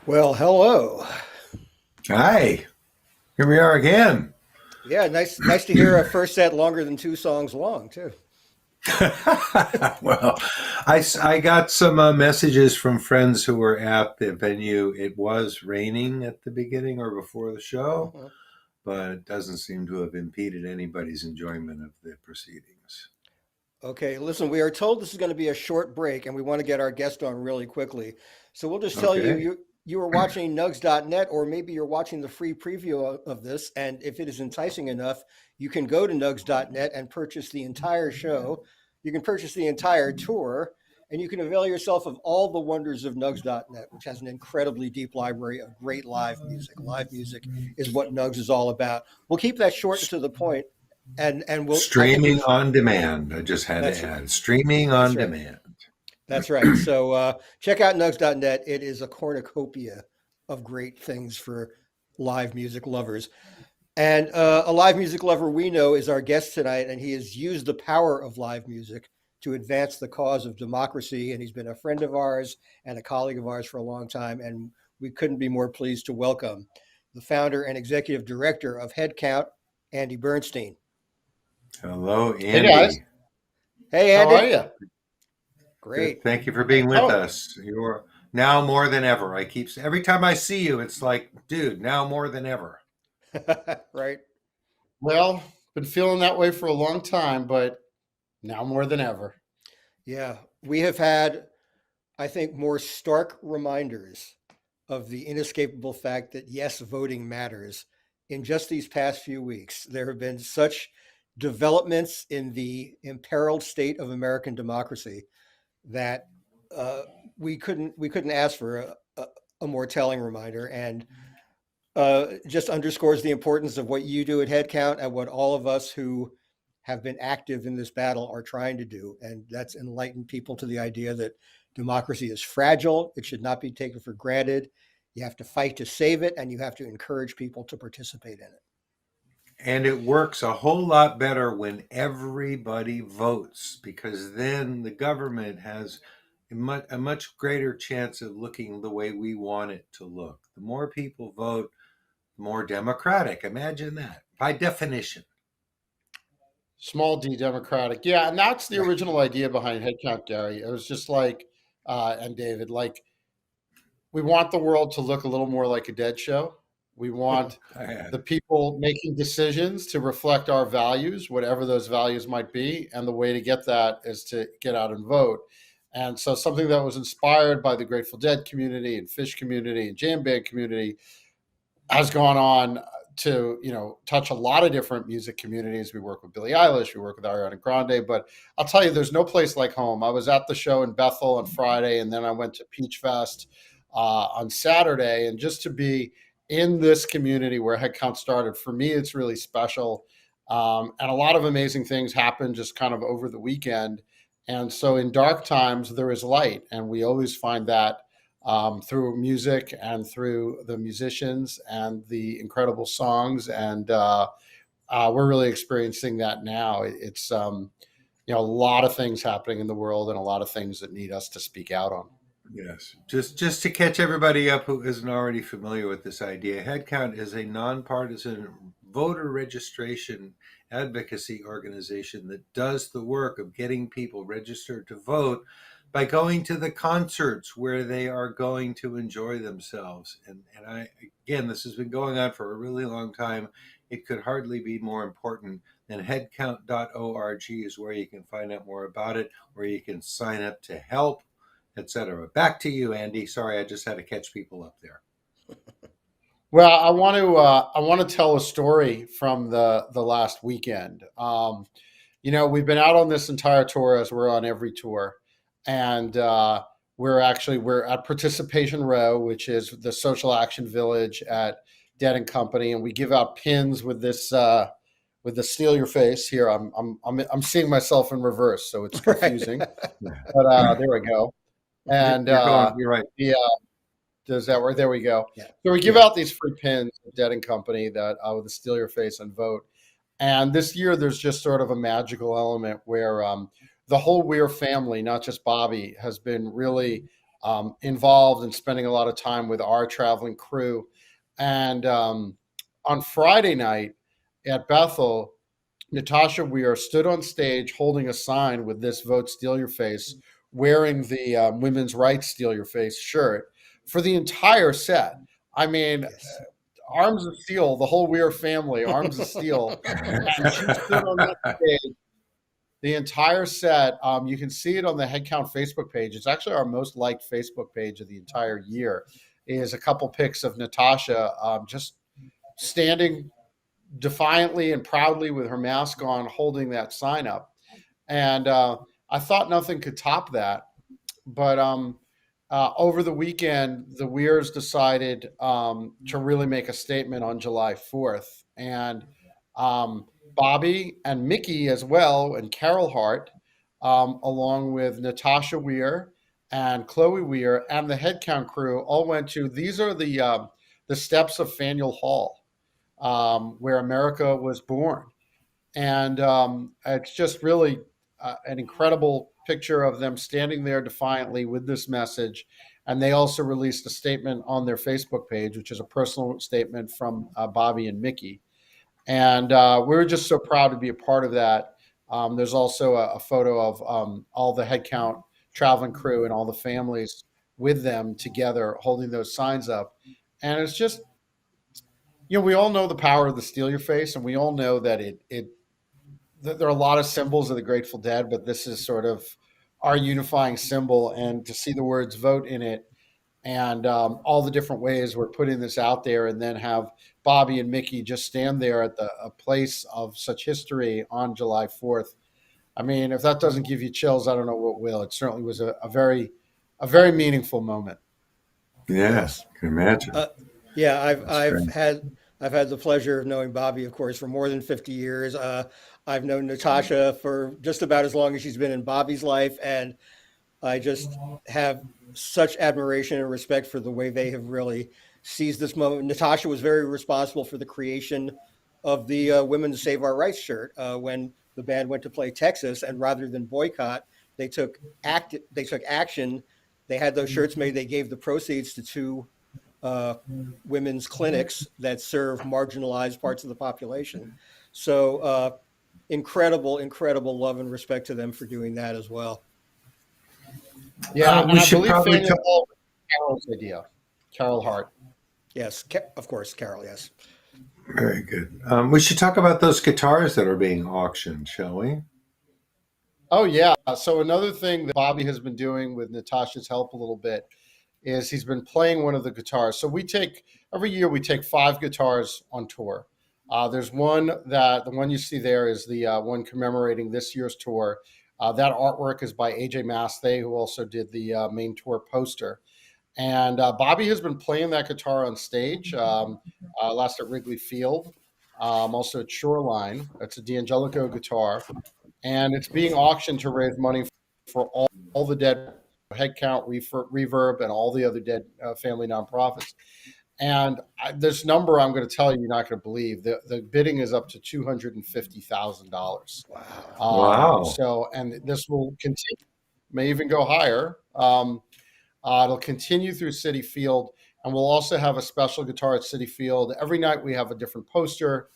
Well, hello. Hi, here we are again. Yeah, nice to hear a first set longer than two songs long, too. Well, I got some messages from friends who were at the venue. It was raining at the beginning or before the show, Mhm. but it doesn't seem to have impeded anybody's enjoyment of the proceedings. Okay, listen, we are told this is going to be a short break and we want to get our guest on really quickly. So we'll just tell you Okay. you were watching nugs.net, or maybe you're watching the free preview of this, and if it is enticing enough, you can go to nugs.net and purchase the entire show. You can purchase the entire tour, and you can avail yourself of all the wonders of nugs.net, which has an incredibly deep library of great live music. Live music is what Nugs is all about. We'll keep that short and S- to the point, and we'll I think Streaming on demand. I just had to that's add streaming that's on right. demand. That's right. So check out nugs.net. It is a cornucopia of great things for live music lovers. And a live music lover we know is our guest tonight, and he has used the power of live music to advance the cause of democracy. And he's been a friend of ours and a colleague of ours for a long time. And we couldn't be more pleased to welcome the founder and executive director of Headcount, Andy Bernstein. Hello, Hey guys, Andy. Hey, how are Andy. you? Good. Great. Thank you for being with Oh, us. You're now more than ever. Every time I see you, it's like, dude, now more than ever. Right. well, been feeling that way for a long time, but now more than ever. Yeah. We have had, I think, more stark reminders of the inescapable fact that yes, voting matters in just these past few weeks. There have been such developments in the imperiled state of American democracy that uh, we couldn't ask for a more telling reminder, and just underscores the importance of what you do at Headcount and what all of us who have been active in this battle are trying to do. And that's enlighten people to the idea that democracy is fragile. It should not be taken for granted. You have to fight to save it, and you have to encourage people to participate in it. And it works a whole lot better when everybody votes because then the government has a much greater chance of looking the way we want it to look. The more people vote, the more democratic. Imagine that by definition. Small d democratic. Yeah, and that's the Right. original idea behind Headcount, Gary. It was just like, and David, like, we want the world to look a little more like a dead show. We want I had the people making decisions to reflect our values, whatever those values might be. And the way to get that is to get out and vote. And so something that was inspired by the Grateful Dead community and Fish community and Jam Band community has gone on to touch a lot of different music communities. We work with Billie Eilish, we work with Ariana Grande, but I'll tell you, there's no place like home. I was at the show in Bethel on Friday, and then I went to Peach Fest on Saturday, and just to be in this community where Headcount started, for me, it's really special. And a lot of amazing things happened just kind of over the weekend. And so in dark times, there is light, and we always find that through music and through the musicians and the incredible songs. And we're really experiencing that now. It's a lot of things happening in the world and a lot of things that need us to speak out on. Yes. Just to catch everybody up who isn't already familiar with this idea, Headcount is a nonpartisan voter registration advocacy organization that does the work of getting people registered to vote by going to the concerts where they are going to enjoy themselves. And again, this has been going on for a really long time. It could hardly be more important than headcount.org is where you can find out more about it, where you can sign up to help, etc. Back to you, Andy. Sorry, I just had to catch people up there. Well, I want to tell a story from the last weekend. We've been out on this entire tour, as we're on every tour, and we're at Participation Row, which is the social action village at Dead and Company, and we give out pins with this with the steal your face here. I'm seeing myself in reverse, so it's Right. confusing. But there we go. And You're going. You're right. the does that work? There we go. Yeah. So we give Yeah. out these free pins at Dead and Company that with the steal your face and vote. And this year, there's just sort of a magical element where the whole Weir family, not just Bobby, has been really involved and spending a lot of time with our traveling crew. And on Friday night at Bethel, Natasha Weir stood on stage holding a sign with this "Vote Steal Your Face," wearing the Women's Rights Steal Your Face shirt for the entire set. I mean, Yes. arms of steel, the whole Weir family, arms of steel. And she stood on that stage the entire set. You can see it on the Headcount Facebook page. It's actually our most liked Facebook page of the entire year. Is a couple pics of Natasha just standing defiantly and proudly with her mask on, holding that sign up. And I thought nothing could top that. But over the weekend, the Weirs decided to really make a statement on July 4th. And Bobby and Mickey as well, and Carol Hart, along with Natasha Weir and Chloe Weir and the Headcount crew, all went to, these are the steps of Faneuil Hall, where America was born. And it's just really an incredible picture of them standing there defiantly with this message. And they also released a statement on their Facebook page, which is a personal statement from Bobby and Mickey. And we're just so proud to be a part of that. There's also a photo of all the Headcount traveling crew and all the families with them together holding those signs up. And it's just, we all know the power of the Steal Your Face, and we all know that there are a lot of symbols of the Grateful Dead, but this is sort of our unifying symbol. And to see the words "vote" in it, and all the different ways we're putting this out there, and then have Bobby and Mickey just stand there at a place of such history on July 4th. I mean, if that doesn't give you chills, I don't know what will. It certainly was a very meaningful moment. Yes, I can imagine. Yeah, I've great. had the pleasure of knowing Bobby, of course, for more than 50 years. I've known Natasha for just about as long as she's been in Bobby's life, and I just have such admiration and respect for the way they have really seized this moment. Natasha was very responsible for the creation of the Women to Save Our Rights shirt when the band went to play Texas, and rather than boycott, they took action. They had those shirts made. They gave the proceeds to two women's clinics that serve marginalized parts of the population. So incredible love and respect to them for doing that as well. Yeah, and we I should believe probably Faneuil Hall was Carol's idea. Carol Hart. Yes, of course, Carol, yes. Very good. We should talk about those guitars that are being auctioned, shall we? Oh, yeah. So another thing that Bobby has been doing with Natasha's help a little bit is he's been playing one of the guitars. So every year we take 5 guitars on tour. There's one the one you see there is the one commemorating this year's tour. That artwork is by AJ Masthay, who also did the main tour poster. And Bobby has been playing that guitar on stage, last at Wrigley Field, also at Shoreline. It's a D'Angelico guitar. And it's being auctioned to raise money for all the Dead, Headcount, Reverb, and all the other Dead family nonprofits. And this number I'm going to tell you, you're not going to believe. The bidding is up to $250,000. Wow. So, and this will continue, may even go higher. It'll continue through Citi Field, and we'll also have a special guitar at Citi Field. Every night we have a different poster.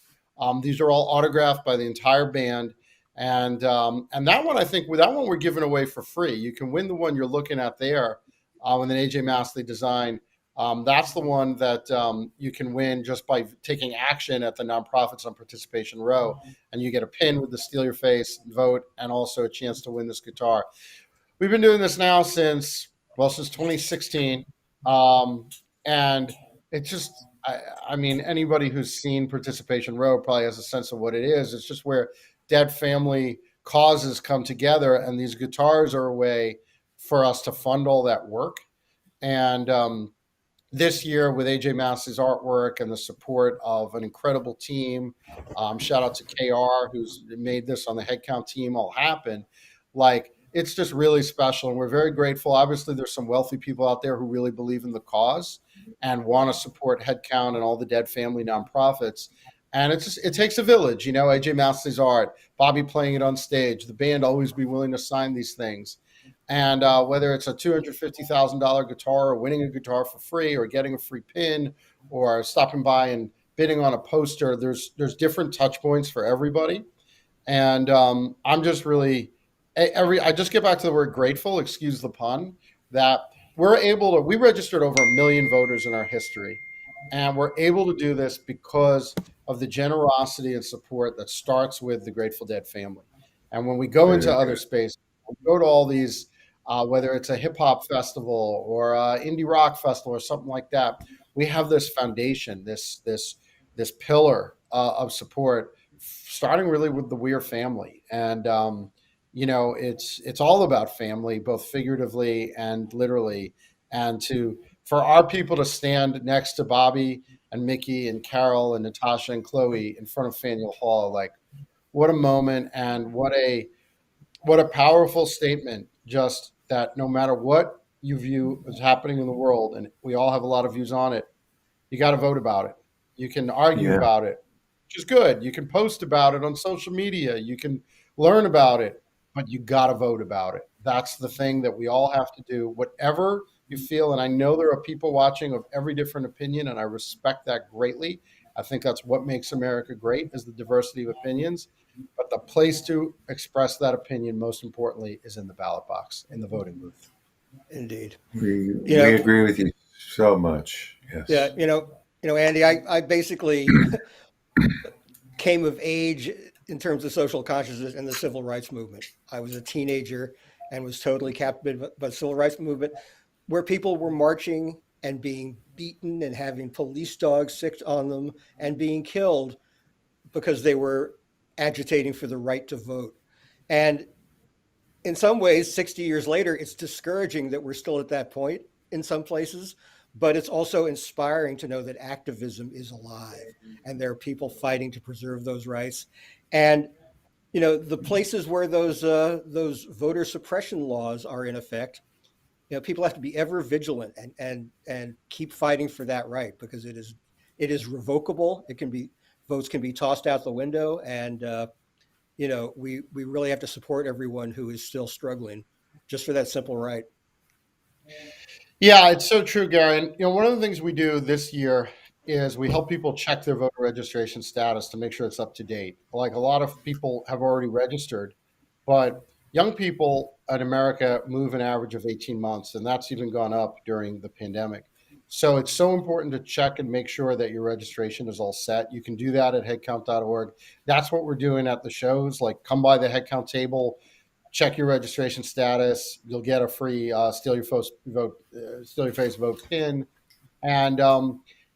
These are all autographed by the entire band. And that one, I think, with that one, we're giving away for free. You can win the one you're looking at there with an AJ Masthay design. That's the one that you can win just by taking action at the Nonprofits on Participation Row. And you get a pin with the Steal Your Face vote, and also a chance to win this guitar. We've been doing this now since 2016. And it's just, I mean, anybody who's seen Participation Row probably has a sense of what it is. It's just where Dead family causes come together, and these guitars are a way for us to fund all that work. And this year, with AJ Mastay's artwork and the support of an incredible team, shout out to KR, who's made this on the Headcount team all happen. It's just really special, and we're very grateful. Obviously, there's some wealthy people out there who really believe in the cause and want to support Headcount and all the Dead family nonprofits. And it takes a village, AJ Mastay's art, Bobby playing it on stage, the band always be willing to sign these things. And whether it's a $250,000 guitar, or winning a guitar for free, or getting a free pin, or stopping by and bidding on a poster, there's different touch points for everybody. And I'm just really I just get back to the word grateful, excuse the pun, that we registered over 1 million voters in our history, and we're able to do this because of the generosity and support that starts with the Grateful Dead family. And when we go into Very other good. spaces, we go to all these, whether it's a hip hop festival or a indie rock festival or something like that, we have this foundation, this pillar of support, starting really with the Weir family. And it's all about family, both figuratively and literally. And to for our people to stand next to Bobby and Mickey and Carol and Natasha and Chloe in front of Faneuil Hall, like, what a moment, and what a powerful statement. Just that no matter what you view is happening in the world, and we all have a lot of views on it, you got to vote about it. You can argue Yeah. about it, which is good. You can post about it on social media. You can learn about it, but you got to vote about it. That's the thing that we all have to do, whatever you feel. And I know there are people watching of every different opinion, and I respect that greatly. I think that's what makes America great, is the diversity of opinions. But the place to express that opinion, most importantly, is in the ballot box, in the voting booth. Indeed. We You know, agree with you so much. yeah, Yes. Andy, I basically came of age in terms of social consciousness in the civil rights movement. I was a teenager and was totally captivated by the civil rights movement, where people were marching and being beaten and having police dogs sicked on them and being killed because they were agitating for the right to vote. And in some ways, 60 years later, it's discouraging that we're still at that point in some places, but it's also inspiring to know that activism is alive and there are people fighting to preserve those rights. And the places where those voter suppression laws are in effect, people have to be ever vigilant and keep fighting for that right, because it is revocable. Votes can be tossed out the window, and we really have to support everyone who is still struggling just for that simple right. Yeah, it's so true, Gary. And one of the things we do this year is we help people check their voter registration status to make sure it's up to date. Like, a lot of people have already registered, but young people in America move an average of 18 months, and that's even gone up during the pandemic. So it's so important to check and make sure that your registration is all set. You can do that at headcount.org. That's what we're doing at the shows. Like, come by the headcount table, check your registration status. You'll get a free steal your face vote pin, and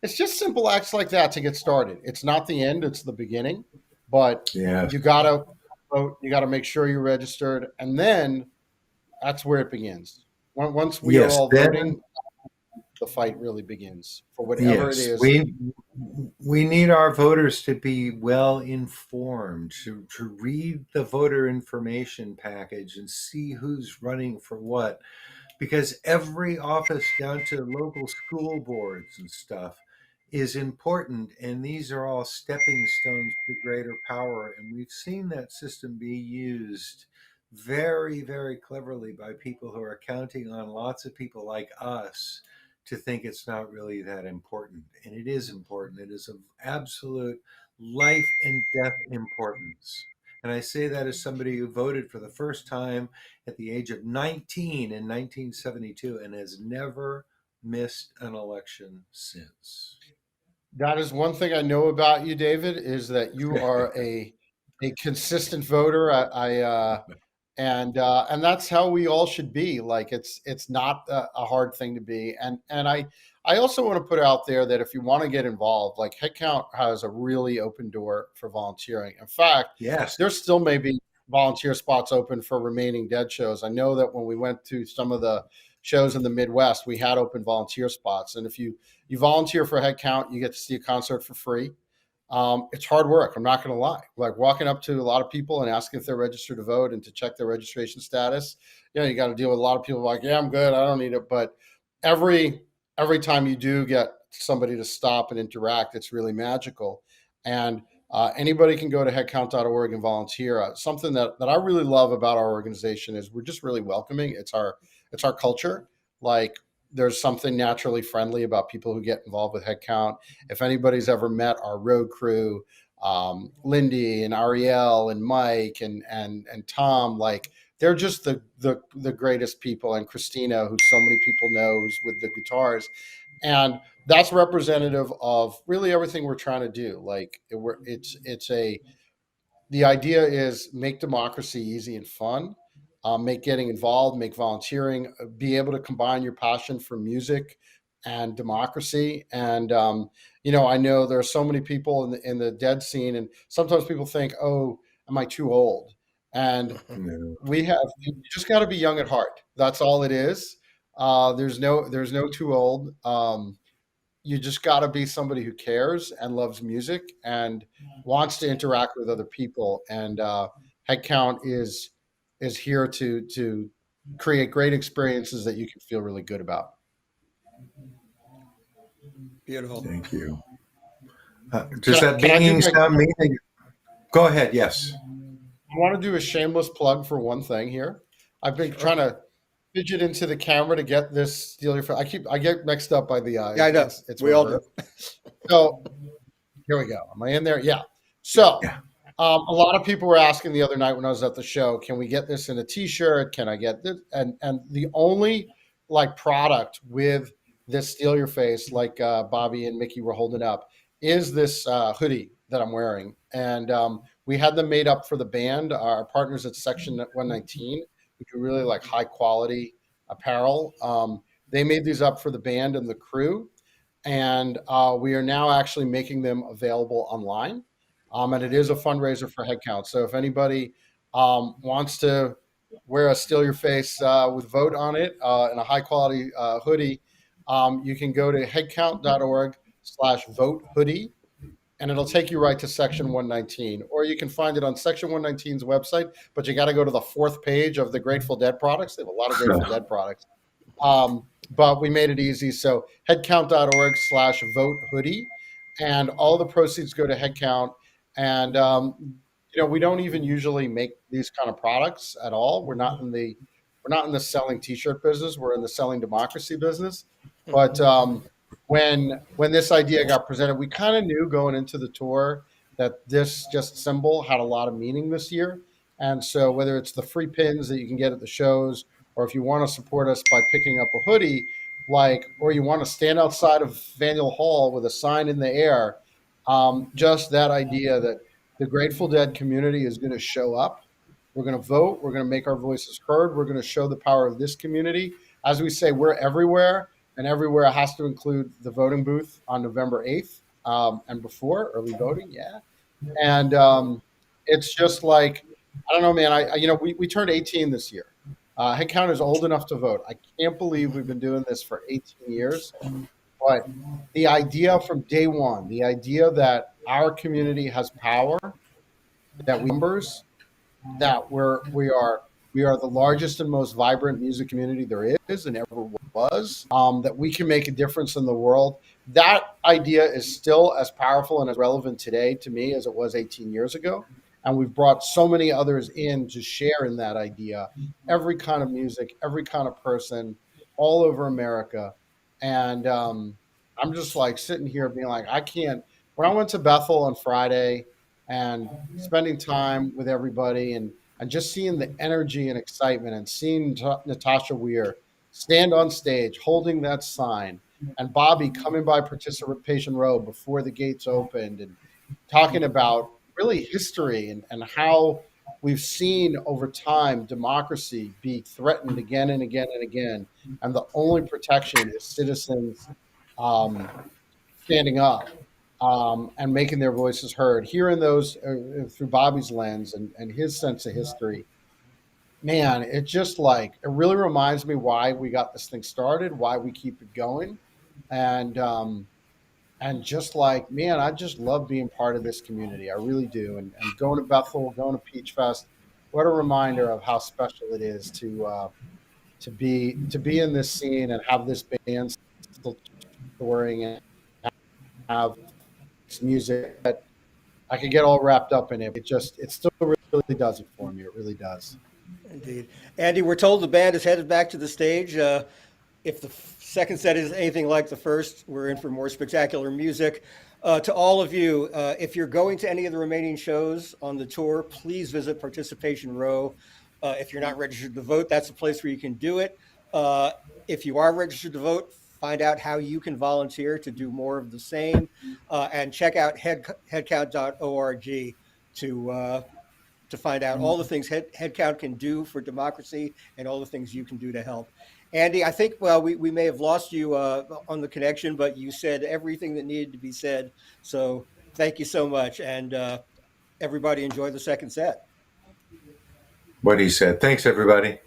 it's just simple acts like that to get started. It's not the end; it's the beginning. But Yes. you gotta vote. You gotta make sure you're registered, and then that's where it begins. Once we are Yes. all Then voting, the fight really begins for whatever it yes, is. we need our voters to be well informed, to read the voter information package and see who's running for what, because every office down to local school boards and stuff is important, and these are all stepping stones to greater power, and we've seen that system be used very, very cleverly by people who are counting on lots of people like us to think it's not really that important. And it is important. It is of absolute life and death importance. And I say that as somebody who voted for the first time at the age of 19 in 1972 and has never missed an election since. That is one thing I know about you, David, is that you are a consistent voter. And that's how we all should be. Like, it's not a hard thing to be. And I also want to put out there that if you want to get involved, like, Headcount has a really open door for volunteering. In fact, Yes. there still may be volunteer spots open for Remaining Dead shows. I know that when we went to some of the shows in the Midwest, we had open volunteer spots. And if you volunteer for Headcount, you get to see a concert for free. It's hard work. I'm not going to lie. Like, walking up to a lot of people and asking if they're registered to vote and to check their registration status. You got to deal with a lot of people like, yeah, I'm good, I don't need it. But every time you do get somebody to stop and interact, it's really magical. And Anybody can go to headcount.org and volunteer. Something that I really love about our organization is we're just really welcoming. It's our culture. Like, there's something naturally friendly about people who get involved with Headcount. If anybody's ever met our road crew, Lindy and Ariel and Mike and Tom, like, they're just the greatest people. And Christina, who so many people know, who's with the guitars, and that's representative of really everything we're trying to do. Like, the idea is make democracy easy and fun, make getting involved, make volunteering, be able to combine your passion for music and democracy. And I know there are so many people in the dead scene, and sometimes people think, "Oh, am I too old?" And No. you just got to be young at heart. That's all it is. There's no too old. You just got to be somebody who cares and loves music and wants to interact with other people. And Headcount is here to create great experiences that you can feel really good about. Beautiful. Thank you. Does that Can I do binging sound mean? Go ahead. Yes. I want to do a shameless plug for one thing here. I've been trying to fidget into the camera to get this steal your. I get mixed up by the. Yeah, I know. It's We all do. So here we go. Am I in there? Yeah. So Yeah. a lot of people were asking the other night when I was at the show, can we get this in a T-shirt? Can I get this? And the only product with this steal your face, like Bobby and Mickey were holding up, is this hoodie that I'm wearing. And we had them made up for the band. Our partners at Section 119, who do really high quality apparel. They made these up for the band and the crew. And we are now actually making them available online. And it is a fundraiser for Headcount. So if anybody wants to wear a Steal Your Face with Vote on it in a high quality hoodie, you can go to headcount.org/vote hoodie, and it'll take you right to Section 119. Or you can find it on Section 119's website, but you got to go to the 4th page of the Grateful Dead products. They have a lot of Grateful Dead products. But we made it easy. So headcount.org/vote hoodie, and all the proceeds go to Headcount. And we don't even usually make these kind of products at all. We're not in the selling T-shirt business. We're in the selling democracy business. But when this idea got presented, we kind of knew going into the tour that this just symbol had a lot of meaning this year. And so whether it's the free pins that you can get at the shows, or if you want to support us by picking up a hoodie, or you want to stand outside of Faneuil Hall with a sign in the air, just that idea that the Grateful Dead community is going to show up. We're going to vote. We're going to make our voices heard. We're going to show the power of this community. As we say, we're everywhere, and everywhere has to include the voting booth on November 8th and before, early voting, yeah. And it's just I don't know, man. We turned 18 this year. Headcount is old enough to vote. I can't believe we've been doing this for 18 years. But the idea from day one, the idea that our community has power, that we numbers, that we are the largest and most vibrant music community there is and ever was, that we can make a difference in the world. That idea is still as powerful and as relevant today to me as it was 18 years ago. And we've brought so many others in to share in that idea, every kind of music, every kind of person, all over America. And I'm just sitting here being I can't. When I went to Bethel on Friday and spending time with everybody and just seeing the energy and excitement and seeing Natasha Weir stand on stage holding that sign, and Bobby coming by Participation Row before the gates opened and talking about really history and how we've seen over time democracy be threatened again and again and again, and the only protection is citizens standing up and making their voices heard. Hearing those through Bobby's lens and his sense of history, man, it just it really reminds me why we got this thing started, why we keep it going, and just man, I just love being part of this community. I really do. And going to Bethel, going to Peach Fest, what a reminder of how special it is to be in this scene and have this band still touring and have music that I can get all wrapped up in it. It still really does it for me. It really does. Indeed. Andy, we're told the band is headed back to the stage. If the second set is anything like the first, we're in for more spectacular music. To all of you, if you're going to any of the remaining shows on the tour, please visit Participation Row. If you're not registered to vote, that's a place where you can do it. If you are registered to vote, find out how you can volunteer to do more of the same, and check out headcount.org to find out all the things Headcount can do for democracy and all the things you can do to help. Andy, I think, well, we may have lost you on the connection, but you said everything that needed to be said. So thank you so much. And everybody enjoy the second set. What he said. Thanks, everybody.